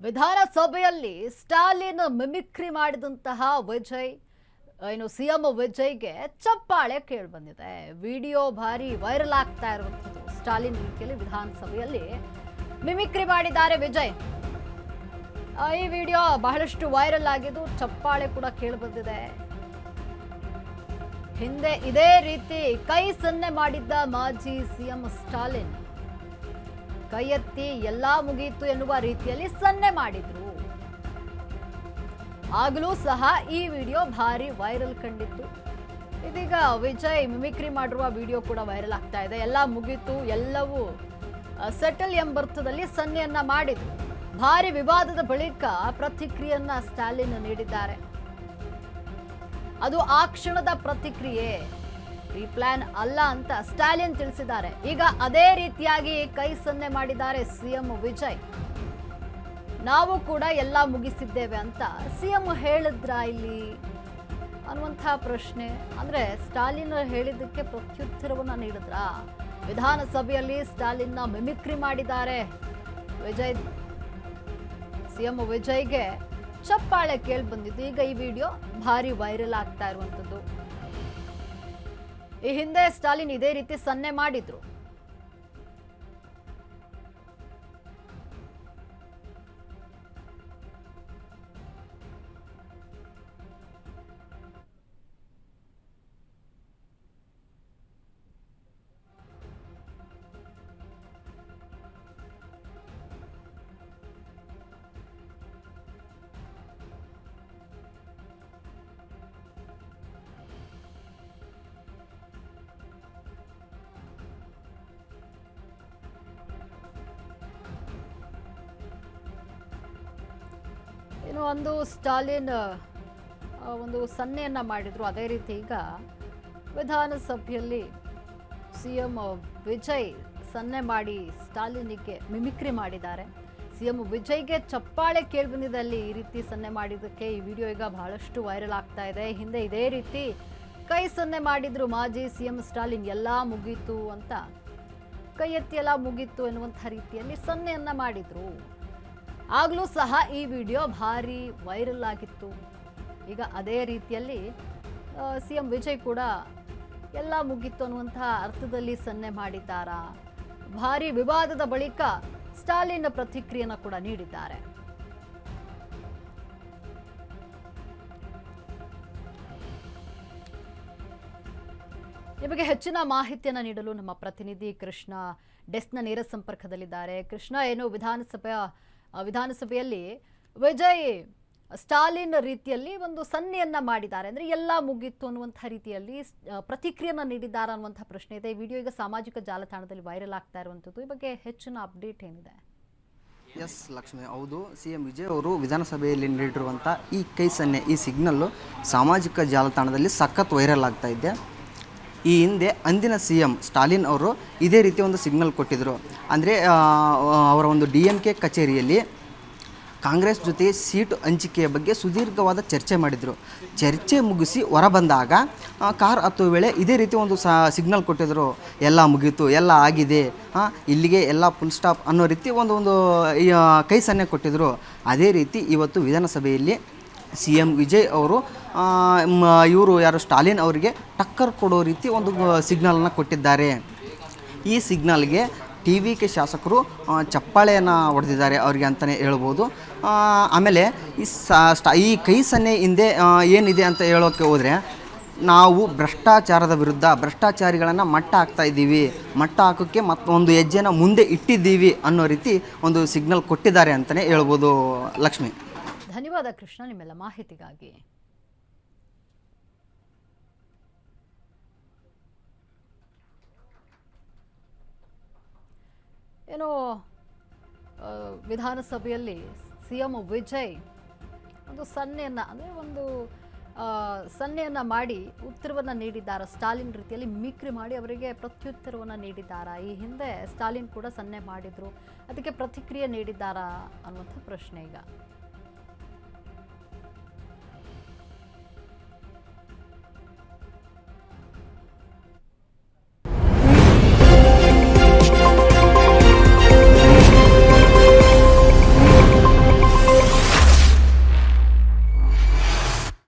ವಿಧಾನಸಭೆಯಲ್ಲಿ ಸ್ಟಾಲಿನ್ ಮಿಮಿಕ್ರಿ ಮಾಡಿದಂತಹ ವಿಜಯ್ ಸಿಎಂ ವಿಜಯ್ಗೆ ಚಪ್ಪಾಳೆ ಕೇಳಿಬಂದಿದೆ. ವಿಡಿಯೋ ಭಾರಿ ವೈರಲ್ ಆಗ್ತಾ ಇರುವಂತದ್ದು. ಸ್ಟಾಲಿನ್ ರೀತಿಯಲ್ಲಿ ವಿಧಾನಸಭೆಯಲ್ಲಿ ಮಿಮಿಕ್ರಿ ಮಾಡಿದ್ದಾರೆ ವಿಜಯ್. ಈ ವಿಡಿಯೋ ಬಹಳಷ್ಟು ವೈರಲ್ ಆಗಿದ್ದು ಚಪ್ಪಾಳೆ ಕೂಡ ಕೇಳಿಬಂದಿದೆ. ಹಿಂದೆ ಇದೇ ರೀತಿ ಕೈ ಸನ್ನೆ ಮಾಡಿದ್ದ ಮಾಜಿ ಸಿಎಂ ಸ್ಟಾಲಿನ್ ಕೈ ಎತ್ತಿ ಎಲ್ಲಾ ಮುಗಿಯಿತು ಎನ್ನುವ ರೀತಿಯಲ್ಲಿ ಸನ್ನೆ ಮಾಡಿದ್ರು. ಆಗಲೂ ಸಹ ಈ ವಿಡಿಯೋ ಭಾರಿ ವೈರಲ್ ಕಂಡಿತ್ತು. ಇದೀಗ ವಿಜಯ್ ಮಿಮಿಕ್ರಿ ಮಾಡಿರುವ ವಿಡಿಯೋ ಕೂಡ ವೈರಲ್ ಆಗ್ತಾ ಇದೆ. ಎಲ್ಲ ಮುಗಿತು, ಎಲ್ಲವೂ ಸೆಟಲ್ ಎಂಬರ್ಥದಲ್ಲಿ ಸನ್ನೆಯನ್ನ ಮಾಡಿದ್ರು. ಭಾರಿ ವಿವಾದದ ಬಳಿಕ ಪ್ರತಿಕ್ರಿಯೆಯನ್ನ ಸ್ಟಾಲಿನ್ ನೀಡಿದ್ದಾರೆ. ಅದು ಆ ಕ್ಷಣದ ಪ್ರತಿಕ್ರಿಯೆ, ಪ್ಲಾನ್ ಅಲ್ಲ ಅಂತ ಸ್ಟಾಲಿನ್ ತಿಳಿಸಿದ್ದಾರೆ. ಈಗ ಅದೇ ರೀತಿಯಾಗಿ ಕೈ ಸನ್ನೆ ಮಾಡಿದ್ದಾರೆ ಸಿಎಂ ವಿಜಯ್. ನಾವು ಕೂಡ ಎಲ್ಲ ಮುಗಿಸಿದ್ದೇವೆ ಅಂತ ಸಿಎಂ ಹೇಳಿದ್ರ ಇಲ್ಲಿ ಅನ್ನುವಂತಹ ಪ್ರಶ್ನೆ. ಅಂದ್ರೆ ಸ್ಟಾಲಿನ್ ಹೇಳಿದ್ದಕ್ಕೆ ಪ್ರತ್ಯುತ್ತರವನ್ನ ನೀಡಿದ್ರ? ವಿಧಾನಸಭೆಯಲ್ಲಿ ಸ್ಟಾಲಿನ್ ಮಿಮಿಕ್ರಿ ಮಾಡಿದ್ದಾರೆ ವಿಜಯ್. ಸಿಎಂ ವಿಜಯ್ಗೆ ಚಪ್ಪಾಳೆ ಕೇಳಿ ಬಂದಿದ್ದು. ಈಗ ಈ ವಿಡಿಯೋ ಭಾರಿ ವೈರಲ್ ಆಗ್ತಾ ಇರುವಂತದ್ದು. ಈ ಹಿಂದೆ ಸ್ಟಾಲಿನ್ ಇದೇ ರೀತಿ ಸನ್ನೆ ಮಾಡಿದ್ರು. ಒಂದು ಸ್ಟಾಲಿನ್ ಒಂದು ಸನ್ನೆಯನ್ನ ಮಾಡಿದ್ರು. ಅದೇ ರೀತಿ ಈಗ ವಿಧಾನಸಭೆಯಲ್ಲಿ ಸಿಎಂ ವಿಜಯ್ ಸನ್ನೆ ಮಾಡಿ ಸ್ಟಾಲಿನ್ಗೆ ಮಿಮಿಕ್ರಿ ಮಾಡಿದ್ದಾರೆ. ಸಿಎಂ ವಿಜಯ್ಗೆ ಚಪ್ಪಾಳೆ ಕೇಳಿಬಂದಿದೆ. ಅಲ್ಲಿ ಈ ರೀತಿ ಸನ್ನೆ ಮಾಡಿದ್ದಕ್ಕೆ ಈ ವಿಡಿಯೋ ಈಗ ಬಹಳಷ್ಟು ವೈರಲ್ ಆಗ್ತಾ ಇದೆ. ಹಿಂದೆ ಇದೇ ರೀತಿ ಕೈ ಸನ್ನೆ ಮಾಡಿದ್ರು ಮಾಜಿ ಸಿಎಂ ಸ್ಟಾಲಿನ್. ಎಲ್ಲ ಮುಗೀತು ಅಂತ, ಕೈ ಎತ್ತಿ ಎಲ್ಲ ಮುಗೀತು ಎನ್ನುವಂಥ ರೀತಿಯಲ್ಲಿ ಸನ್ನೆಯನ್ನ ಮಾಡಿದ್ರು. ಆಗಲೂ ಸಹ ಈ ವಿಡಿಯೋ ಭಾರಿ ವೈರಲ್ ಆಗಿತ್ತು. ಈಗ ಅದೇ ರೀತಿಯಲ್ಲಿ ಸಿಎಂ ವಿಜಯ್ ಕೂಡ ಎಲ್ಲ ಮುಗಿತ್ತು ಅನ್ನುವಂತಹ ಅರ್ಥದಲ್ಲಿ ಸನ್ನೆ ಮಾಡಿದ್ದಾರಾ? ಭಾರಿ ವಿವಾದದ ಬಳಿಕ ಸ್ಟಾಲಿನ್ ಪ್ರತಿಕ್ರಿಯೆಯನ್ನು ಕೂಡ ನೀಡಿದ್ದಾರೆ. ನಿಮಗೆ ಹೆಚ್ಚಿನ ಮಾಹಿತಿಯನ್ನು ನೀಡಲು ನಮ್ಮ ಪ್ರತಿನಿಧಿ ಕೃಷ್ಣ ಡೆಸ್ಕ್ನ ನೇರ ಸಂಪರ್ಕದಲ್ಲಿದ್ದಾರೆ. ಕೃಷ್ಣ, ಏನು ವಿಧಾನಸಭೆಯಲ್ಲಿ ವಿಜಯ್ ಸ್ಟಾಲಿನ್ ರೀತಿಯಲ್ಲಿ ಒಂದು ಸನ್ನೆಯನ್ನ ಮಾಡಿದ್ದಾರೆ, ಅಂದ್ರೆ ಎಲ್ಲ ಮುಗಿತ್ತು ಅನ್ನುವಂಥ ರೀತಿಯಲ್ಲಿ ಪ್ರತಿಕ್ರಿಯೆಯನ್ನ ನೀಡಿದ್ದಾರೆ ಅನ್ನುವಂಥ ಪ್ರಶ್ನೆ ಇದೆ. ಈ ವಿಡಿಯೋ ಈಗ ಸಾಮಾಜಿಕ ಜಾಲತಾಣದಲ್ಲಿ ವೈರಲ್ ಆಗ್ತಾ ಇರುವಂಥದ್ದು. ಈ ಬಗ್ಗೆ ಹೆಚ್ಚಿನ ಅಪ್ಡೇಟ್ ಏನಿದೆ? ಎಸ್ ಲಕ್ಷ್ಮಿ, ಹೌದು. ಸಿಎಂ ವಿಜಯ್ ಅವರು ವಿಧಾನಸಭೆಯಲ್ಲಿ ನೀಡಿರುವಂಥ ಈ ಕೈ ಸನ್ನೆ, ಈ ಸಿಗ್ನಲ್ಲು ಸಾಮಾಜಿಕ ಜಾಲತಾಣದಲ್ಲಿ ಸಖತ್ ವೈರಲ್ ಆಗ್ತಾ ಇದೆ. ಈ ಹಿಂದೆ ಅಂದಿನ ಸಿಎಂ ಸ್ಟಾಲಿನ್ ಅವರು ಇದೇ ರೀತಿ ಒಂದು ಸಿಗ್ನಲ್ ಕೊಟ್ಟಿದ್ದರು. ಅಂದರೆ ಅವರ ಒಂದು DMK ಕಚೇರಿಯಲ್ಲಿ ಕಾಂಗ್ರೆಸ್ ಜೊತೆ ಸೀಟು ಹಂಚಿಕೆಯ ಬಗ್ಗೆ ಸುದೀರ್ಘವಾದ ಚರ್ಚೆ ಮಾಡಿದರು. ಚರ್ಚೆ ಮುಗಿಸಿ ಹೊರಬಂದಾಗ ಕಾರ್ ಹತ್ತುವ ವೇಳೆ ಇದೇ ರೀತಿ ಒಂದು ಸಿಗ್ನಲ್ ಕೊಟ್ಟಿದ್ದರು. ಎಲ್ಲ ಮುಗೀತು, ಎಲ್ಲ ಆಗಿದೆ, ಇಲ್ಲಿಗೆ ಎಲ್ಲ ಫುಲ್ ಸ್ಟಾಪ್ ಅನ್ನೋ ರೀತಿ ಒಂದು ಕೈ ಸನ್ನೆ ಕೊಟ್ಟಿದ್ದರು. ಅದೇ ರೀತಿ ಇವತ್ತು ವಿಧಾನಸಭೆಯಲ್ಲಿ ಸಿಎಂ ವಿಜಯ್ ಅವರು ಇವರು ಯಾರು ಸ್ಟಾಲಿನ್ ಅವರಿಗೆ ಟಕ್ಕರ್ ಕೊಡೋ ರೀತಿ ಒಂದು ಸಿಗ್ನಲನ್ನು ಕೊಟ್ಟಿದ್ದಾರೆ. ಈ ಸಿಗ್ನಲ್ಗೆ TVK ಶಾಸಕರು ಚಪ್ಪಾಳೆಯನ್ನು ಹೊಡೆದಿದ್ದಾರೆ ಅವರಿಗೆ ಅಂತಲೇ ಹೇಳ್ಬೋದು. ಆಮೇಲೆ ಈ ಕೈ ಸನ್ನೆ ಹಿಂದೆ ಏನಿದೆ ಅಂತ ಹೇಳೋಕ್ಕೆ ಹೋದರೆ, ನಾವು ಭ್ರಷ್ಟಾಚಾರದ ವಿರುದ್ಧ ಭ್ರಷ್ಟಾಚಾರಿಗಳನ್ನು ಮಟ್ಟ ಹಾಕ್ತಾ ಇದ್ದೀವಿ, ಮಟ್ಟ ಹಾಕೋಕ್ಕೆ ಮತ್ತೊಂದು ಹೆಜ್ಜೆನ ಮುಂದೆ ಇಟ್ಟಿದ್ದೀವಿ ಅನ್ನೋ ರೀತಿ ಒಂದು ಸಿಗ್ನಲ್ ಕೊಟ್ಟಿದ್ದಾರೆ ಅಂತಲೇ ಹೇಳ್ಬೋದು ಲಕ್ಷ್ಮಿ. ಧನ್ಯವಾದ ಕೃಷ್ಣ ನಿಮ್ಮೆಲ್ಲ ಮಾಹಿತಿಗಾಗಿ. ಏನು ವಿಧಾನಸಭೆಯಲ್ಲಿ ಸಿಎಂ ವಿಜಯ್ ಒಂದು ಸನ್ನೆಯನ್ನ, ಅಂದರೆ ಒಂದು ಸನ್ನೆಯನ್ನ ಮಾಡಿ ಉತ್ತರವನ್ನ ನೀಡಿದ್ದಾರೆ. ಸ್ಟಾಲಿನ್ ರೀತಿಯಲ್ಲಿ ಮಿಮಿಕ್ರಿ ಮಾಡಿ ಅವರಿಗೆ ಪ್ರತ್ಯುತ್ತರವನ್ನ ನೀಡಿದ್ದಾರಾ? ಈ ಹಿಂದೆ ಸ್ಟಾಲಿನ್ ಕೂಡ ಸನ್ನೆ ಮಾಡಿದ್ರು, ಅದಕ್ಕೆ ಪ್ರತಿಕ್ರಿಯೆ ನೀಡಿದ್ದಾರಾ ಅನ್ನುವಂಥ ಪ್ರಶ್ನೆ ಈಗ.